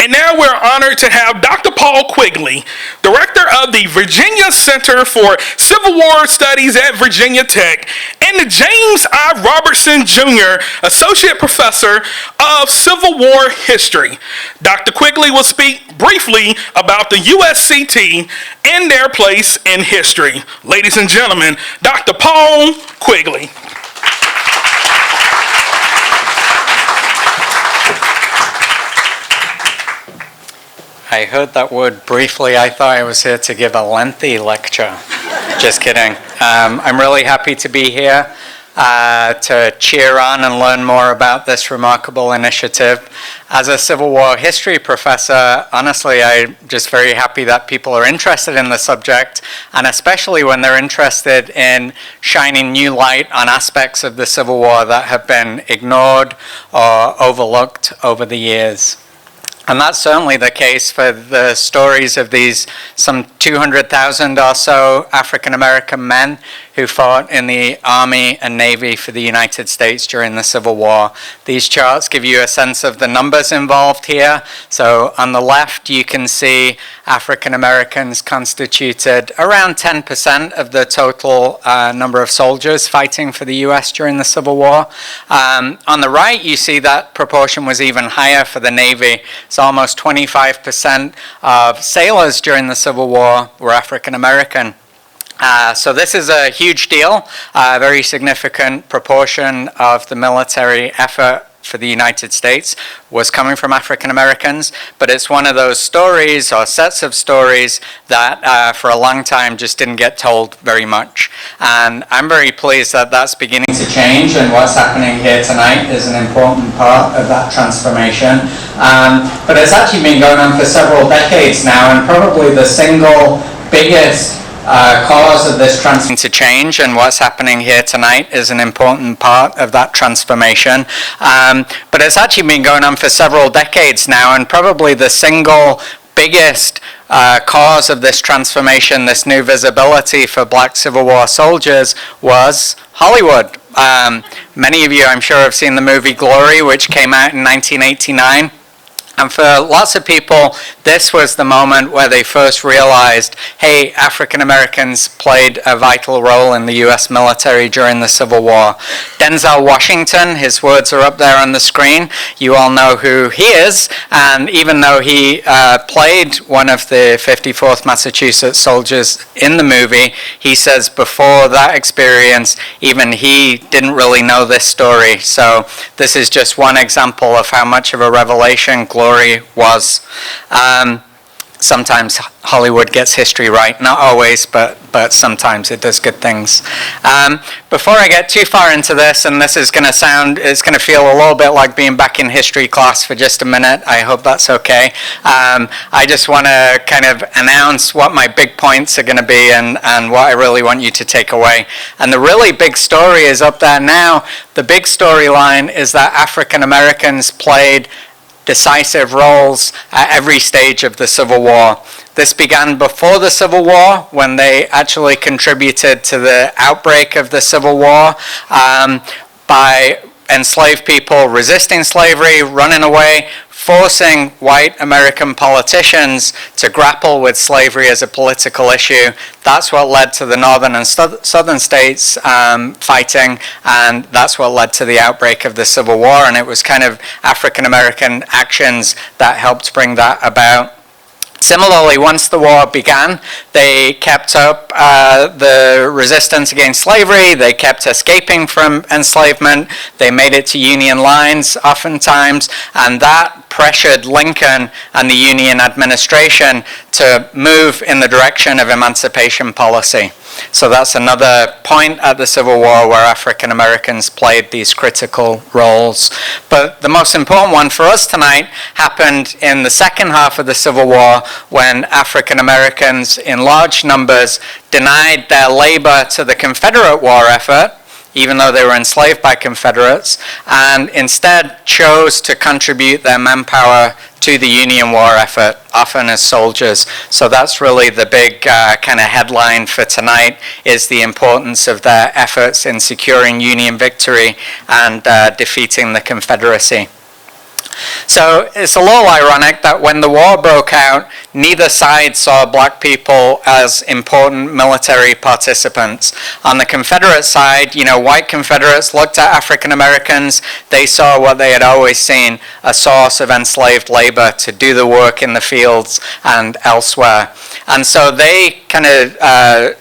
And now we're honored to have Dr. Paul Quigley, Director of the Virginia Center for Civil War Studies at Virginia Tech, and the James I. Robertson Jr., Associate Professor of Civil War History. Dr. Quigley will speak briefly about the USCT and their place in history. Ladies and gentlemen, Dr. Paul Quigley. I heard that word briefly. I thought I was here to give a lengthy lecture. Just kidding. I'm really happy to be here to cheer on and learn more about this remarkable initiative. As a Civil War history professor, honestly, I'm just very happy that people are interested in the subject, and especially when they're interested in shining new light on aspects of the Civil War that have been ignored or overlooked over the years. And that's certainly the case for the stories of these some 200,000 or so African-American men who fought in the Army and Navy for the United States during the Civil War. These charts give you a sense of the numbers involved here. So on the left, you can see African-Americans constituted around 10% of the total number of soldiers fighting for the US during the Civil War. On the right, you see that proportion was even higher for the Navy. So almost 25% of sailors during the Civil War were African-American. So this is a huge deal, a very significant proportion of the military effort for the United States was coming from African Americans, but it's one of those stories or sets of stories that for a long time just didn't get told very much. And I'm very pleased that that's beginning to change, and what's happening here tonight is an important part of that transformation. But it's actually been going on for several decades now, and probably the single biggest cause of this transformation to change, and what's happening here tonight is an important part of that transformation. But it's actually been going on for several decades now, and probably the single biggest cause of this transformation, this new visibility for Black Civil War soldiers, was Hollywood. Many of you, I'm sure, have seen the movie Glory, which came out in 1989. And for lots of people, this was the moment where they first realized, hey, African Americans played a vital role in the US military during the Civil War. Denzel Washington, his words are up there on the screen. You all know who he is. And even though he played one of the 54th Massachusetts soldiers in the movie, he says before that experience, even he didn't really know this story. So this is just one example of how much of a revelation Glory was. Sometimes Hollywood gets history right, not always, but sometimes it does good things. Before I get too far into this, and this is going to it's going to feel a little bit like being back in history class for just a minute. I hope that's okay. I just want to kind of announce what my big points are going to be and what I really want you to take away. And the really big story is up there now. The big storyline is that African Americans played decisive roles at every stage of the Civil War. This began before the Civil War, when they actually contributed to the outbreak of the Civil War by enslaved people resisting slavery, running away, forcing white American politicians to grapple with slavery as a political issue. That's what led to the northern and southern states fighting, and that's what led to the outbreak of the Civil War, and it was kind of African American actions that helped bring that about. Similarly, once the war began, they kept up the resistance against slavery. They kept escaping from enslavement. They made it to Union lines oftentimes, and that pressured Lincoln and the Union administration to move in the direction of emancipation policy. So that's another point at the Civil War where African Americans played these critical roles. But the most important one for us tonight happened in the second half of the Civil War, when African Americans in large numbers denied their labor to the Confederate war effort, even though they were enslaved by Confederates, and instead chose to contribute their manpower to the Union war effort, often as soldiers. So that's really the big kind of headline for tonight, is the importance of their efforts in securing Union victory and defeating the Confederacy. So it's a little ironic that when the war broke out, neither side saw black people as important military participants. On the Confederate side, white Confederates looked at African Americans. They saw what they had always seen, a source of enslaved labor to do the work in the fields and elsewhere. And so they kind of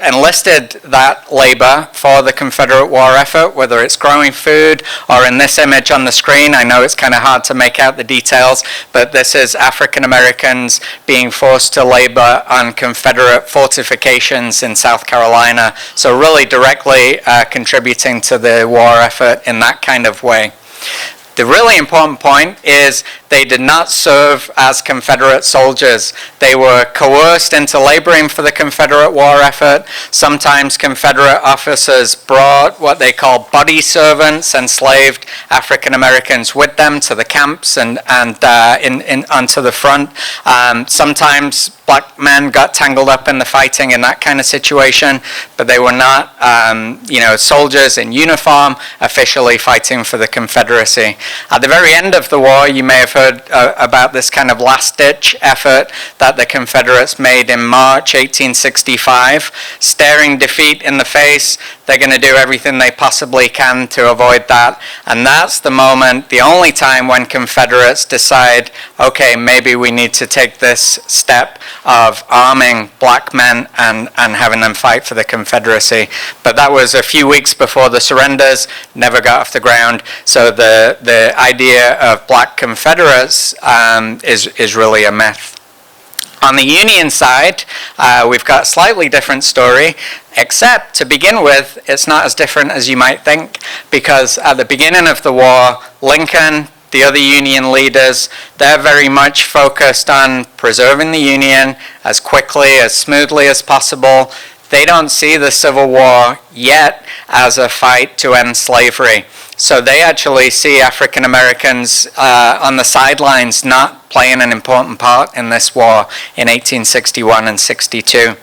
enlisted that labor for the Confederate war effort, whether it's growing food or in this image on the screen. I know it's kind of hard to make out the details, but this is African Americans being forced to labor on Confederate fortifications in South Carolina. So really directly contributing to the war effort in that kind of way. The really important point is they did not serve as Confederate soldiers. They were coerced into laboring for the Confederate war effort. Sometimes Confederate officers brought what they call body servants, enslaved African Americans with them to the camps and onto the front. Sometimes black men got tangled up in the fighting in that kind of situation, but they were not, soldiers in uniform officially fighting for the Confederacy. At the very end of the war, you may have heard about this kind of last-ditch effort that the Confederates made in March 1865. Staring defeat in the face, they're going to do everything they possibly can to avoid that. And that's the moment, the only time when Confederates decide, okay, maybe we need to take this step of arming black men and having them fight for the Confederacy. But that was a few weeks before the surrenders, never got off the ground. So the idea of black Confederates is really a myth. On the Union side, we've got a slightly different story, except to begin with, it's not as different as you might think, because at the beginning of the war, Lincoln, the other Union leaders, they're very much focused on preserving the Union as quickly, as smoothly as possible. They don't see the Civil War yet as a fight to end slavery. So they actually see African Americans on the sidelines not playing an important part in this war in 1861 and 62.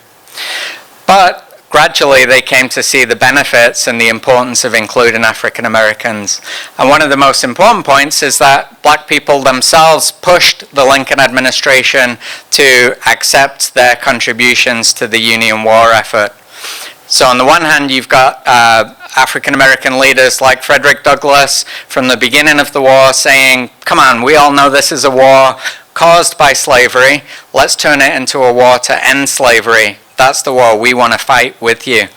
But gradually they came to see the benefits and the importance of including African Americans. And one of the most important points is that black people themselves pushed the Lincoln administration to accept their contributions to the Union war effort. So on the one hand, you've got African American leaders like Frederick Douglass from the beginning of the war saying, come on, we all know this is a war caused by slavery. Let's turn it into a war to end slavery. That's the war we want to fight with you.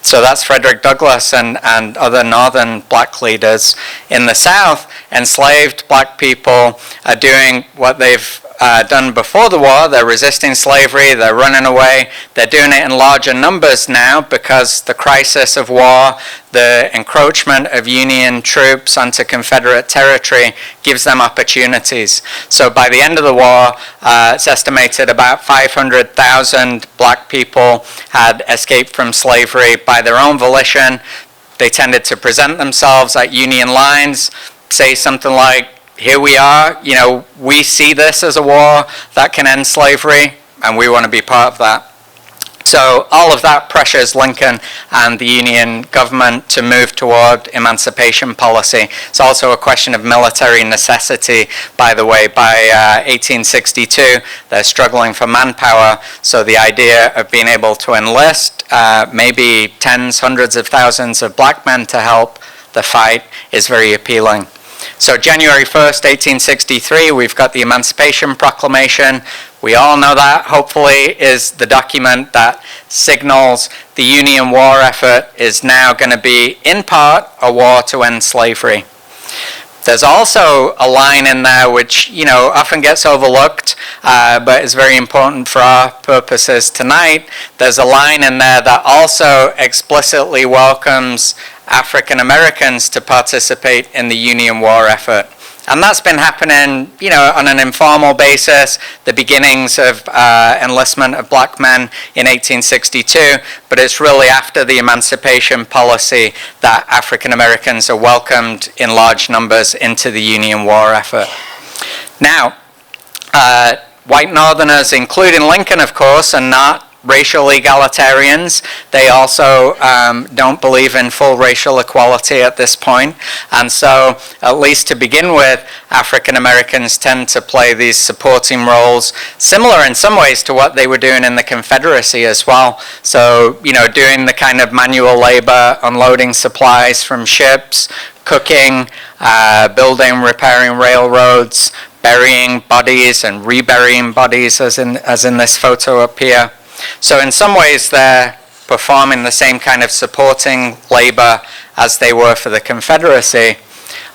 So that's Frederick Douglass and other northern black leaders. In the South, enslaved black people are doing what they've done before the war. They're resisting slavery, they're running away. They're doing it in larger numbers now because the crisis of war, the encroachment of Union troops onto Confederate territory gives them opportunities. So by the end of the war, it's estimated about 500,000 black people had escaped from slavery by their own volition. They tended to present themselves at Union lines, say something like, here we are, we see this as a war that can end slavery, and we want to be part of that. So all of that pressures Lincoln and the Union government to move toward emancipation policy. It's also a question of military necessity, by the way. By 1862, they're struggling for manpower, so the idea of being able to enlist maybe tens, hundreds of thousands of black men to help the fight is very appealing. So January 1st, 1863, we've got the Emancipation Proclamation. We all know that, hopefully, is the document that signals the Union war effort is now going to be, in part, a war to end slavery. There's also a line in there which, often gets overlooked, but is very important for our purposes tonight. There's a line in there that also explicitly welcomes African Americans to participate in the Union war effort. And that's been happening, on an informal basis, the beginnings of enlistment of black men in 1862, but it's really after the emancipation policy that African Americans are welcomed in large numbers into the Union war effort. Now, white Northerners, including Lincoln, of course, are not racial egalitarians. They also don't believe in full racial equality at this point. And so, at least to begin with, African Americans tend to play these supporting roles, similar in some ways to what they were doing in the Confederacy as well. So, doing the kind of manual labor, unloading supplies from ships, cooking, building, repairing railroads, burying bodies and reburying bodies, as in this photo up here. So in some ways they're performing the same kind of supporting labor as they were for the Confederacy.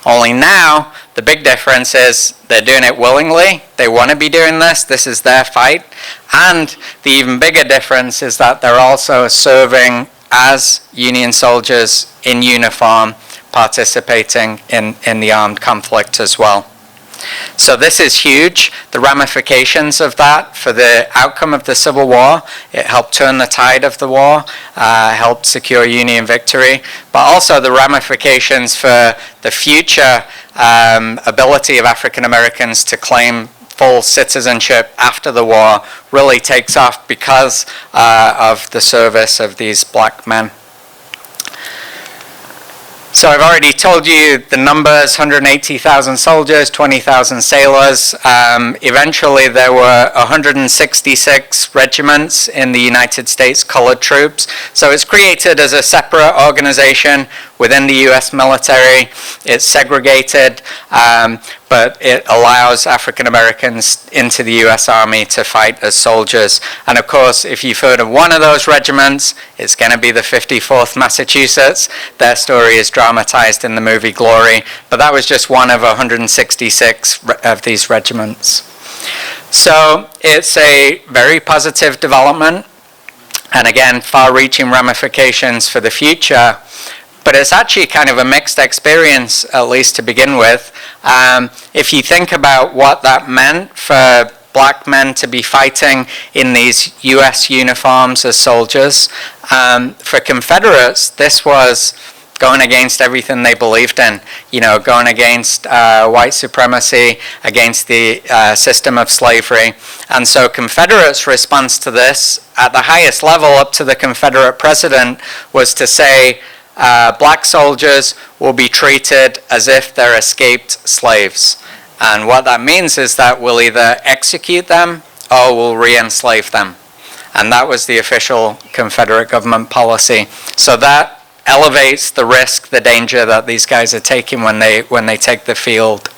Only now, the big difference is they're doing it willingly. They want to be doing this. This is their fight. And the even bigger difference is that they're also serving as Union soldiers in uniform, participating in the armed conflict as well. So this is huge. The ramifications of that for the outcome of the Civil War, it helped turn the tide of the war, helped secure Union victory, but also the ramifications for the future ability of African Americans to claim full citizenship after the war really takes off because of the service of these black men. So I've already told you the numbers: 180,000 soldiers, 20,000 sailors. Eventually there were 166 regiments in the United States colored troops. So it's created as a separate organization within the US military. It's segregated, but it allows African Americans into the US Army to fight as soldiers. And of course, if you've heard of one of those regiments, it's going to be the 54th Massachusetts. Their story is dramatized in the movie Glory, but that was just one of 166 of these regiments. So it's a very positive development, and again, far-reaching ramifications for the future. But it's actually kind of a mixed experience, at least to begin with. If you think about what that meant for black men to be fighting in these US uniforms as soldiers, for Confederates, this was going against everything they believed in, going against white supremacy, against the system of slavery. And so Confederates' response to this, at the highest level up to the Confederate president, was to say, black soldiers will be treated as if they're escaped slaves. And what that means is that we'll either execute them or we'll re-enslave them. And that was the official Confederate government policy. So that elevates the risk, the danger that these guys are taking when they take the field.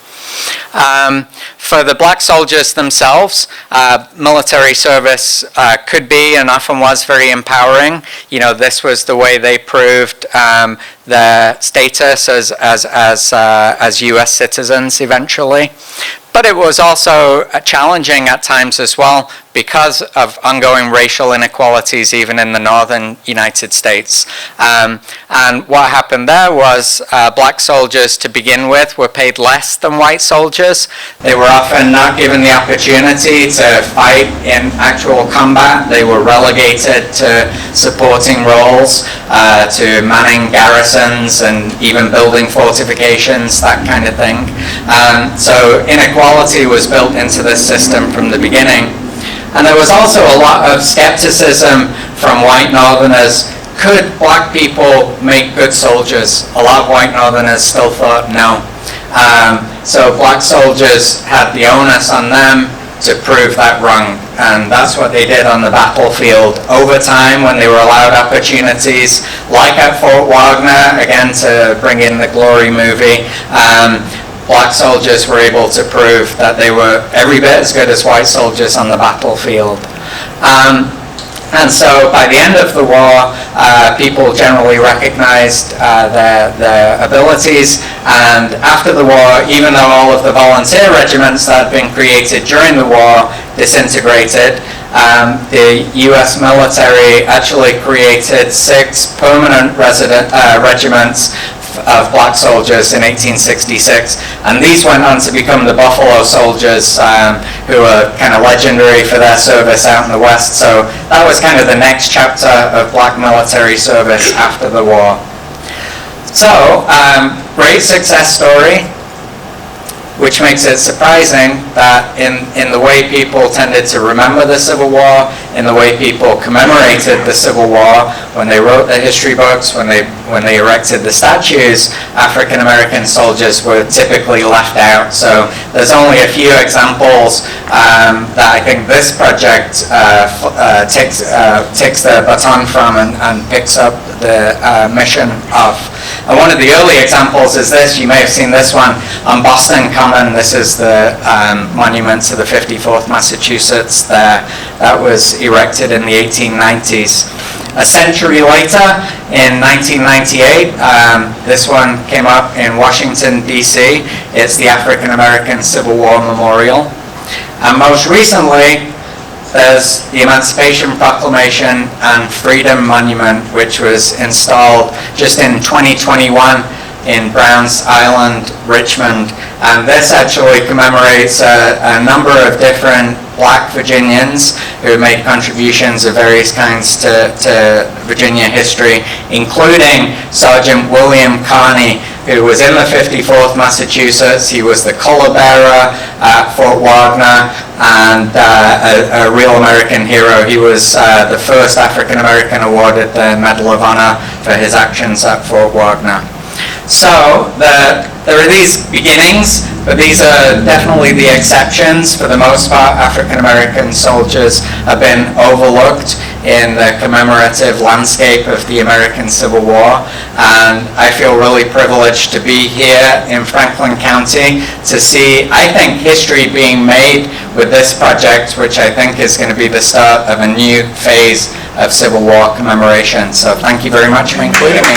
For the black soldiers themselves, military service could be and often was very empowering. This was the way they proved their status as US citizens eventually. But it was also challenging at times as well because of ongoing racial inequalities even in the northern United States. And what happened there was black soldiers to begin with were paid less than white soldiers. They were often not given the opportunity to fight in actual combat. They were relegated to supporting roles, to manning garrisons and even building fortifications, that kind of thing. So inequality was built into this system from the beginning. And there was also a lot of skepticism from white Northerners. Could black people make good soldiers? A lot of white Northerners still thought no. So black soldiers had the onus on them to prove that wrong. And that's what they did on the battlefield over time when they were allowed opportunities, like at Fort Wagner, again to bring in the Glory movie. Black soldiers were able to prove that they were every bit as good as white soldiers on the battlefield. And so by the end of the war, people generally recognized their abilities. And after the war, even though all of the volunteer regiments that had been created during the war disintegrated, the US military actually created 6 permanent regiments of black soldiers in 1866, and these went on to become the Buffalo Soldiers, who are kind of legendary for their service out in the West. So that was kind of the next chapter of black military service after the war. So, great success story, which makes it surprising that in the way people tended to remember the Civil War, in the way people commemorated the Civil War. When they wrote their history books, when they erected the statues, African American soldiers were typically left out. So there's only a few examples that I think this project takes the baton from and picks up the mission of. And one of the early examples is this. You may have seen this one on Boston Common. This is the monument to the 54th Massachusetts there. That was erected in the 1890s. A century later, in 1998, this one came up in Washington, D.C. It's the African American Civil War Memorial. And most recently, there's the Emancipation Proclamation and Freedom Monument, which was installed just in 2021 in Browns Island, Richmond. And this actually commemorates a number of different Black Virginians who made contributions of various kinds to Virginia history, including Sergeant William Carney, who was in the 54th Massachusetts. He was the color bearer at Fort Wagner and a real American hero. He was the first African American awarded the Medal of Honor for his actions at Fort Wagner. So there are these beginnings, but these are definitely the exceptions. For the most part, African American soldiers have been overlooked in the commemorative landscape of the American Civil War, and I feel really privileged to be here in Franklin County to see, I think, history being made with this project, which I think is going to be the start of a new phase of Civil War commemoration. So thank you very much for including me.